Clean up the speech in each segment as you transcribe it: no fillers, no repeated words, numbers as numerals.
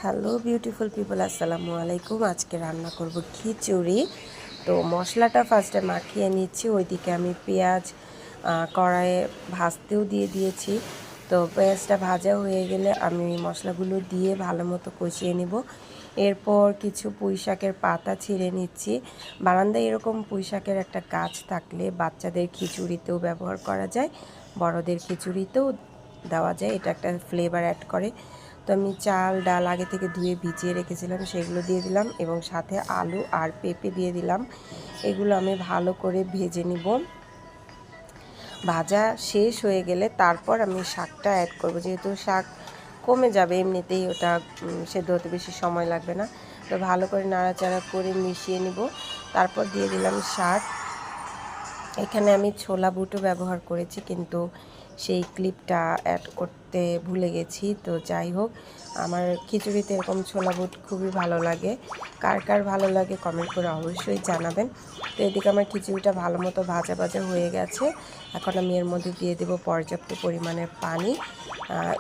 Hello beautiful people, আসসালামু আলাইকুম। আজকে রান্না করব খিচুড়ি। তো মশলাটা ফার্স্টে মাখিয়ে নিচ্ছি। ওইদিকে আমি পেঁয়াজ কড়াইয়ে ভাজতেও দিয়ে দিয়েছি। তো পেঁয়াজটা ভাজা হয়ে গেলে আমি মশলাগুলো দিয়ে ভালো মতো কষিয়ে নিব। এরপর কিছু পুঁই শাকের পাতা ছিঁড়ে নিচ্ছি। বারান্দায় এরকম পুঁই শাকের একটা গাছ থাকলে বাচ্চাদের খিচুড়িতেও ব্যবহার করা যায়, বড়দের খিচুড়িতেও দেওয়া যায়। এটা একটা ফ্লেভার অ্যাড করে। তো আমি চাল ডাল আগে থেকে ধুয়ে ভিজিয়ে রেখেছিলাম, সেগুলো দিয়ে দিলাম এবং সাথে আলু আর পেঁপে দিয়ে দিলাম। এগুলো আমি ভালো করে ভেজে নিব। ভাজা শেষ হয়ে গেলে তারপর আমি শাকটা অ্যাড করব, যেহেতু শাক কমে যাবে এমনিতেই, ওটা সেদ্ধ হতে বেশি সময় লাগবে না। তো ভালো করে নাড়াচাড়া করে মিশিয়ে নিব। তারপর দিয়ে দিলাম শাক। এখানে আমি ছোলা বুটও ব্যবহার করেছি, কিন্তু সেই ক্লিপটা অ্যাড করতে ভুলে গেছি। তো যাই হোক, আমার খিচুড়িতে এরকম ছোলা বুট খুবই ভালো লাগে। কার কার ভালো লাগে কমেন্ট করে অবশ্যই জানাবেন। তো এদিকে আমার খিচুড়িটা ভালো মতো ভাজা ভাজা হয়ে গেছে। এখন আমি এর মধ্যে দিয়ে দেব পর্যাপ্ত পরিমাণের পানি।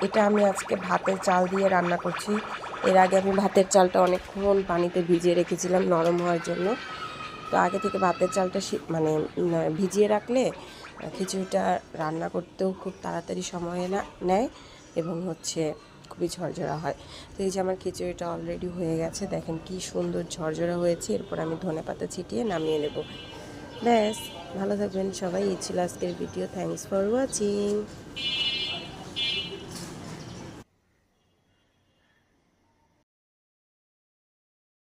এটা আমি আজকে ভাতের চাল দিয়ে রান্না করছি। এর আগে আমি ভাতের চালটা অনেকক্ষণ পানিতে ভিজিয়ে রেখেছিলাম নরম হওয়ার জন্য। তো আগে থেকে ভাতের চালটা ভিজিয়ে রাখলে খিচুড়িটা রান্না করতেও খুব তাড়াতাড়ি সময় নেয় এবং খুবই ঝরঝরা হয়। তো এই যে আমার খিচুড়িটা অলরেডি হয়ে গেছে, দেখেন কি সুন্দর ঝরঝরা হয়েছে। এরপর আমি ধনেপাতা ছিটিয়ে নামিয়ে নেব। ব্যাস, ভালো থাকবেন সবাই। এই ছিল আজকের ভিডিও। Thanks for watching.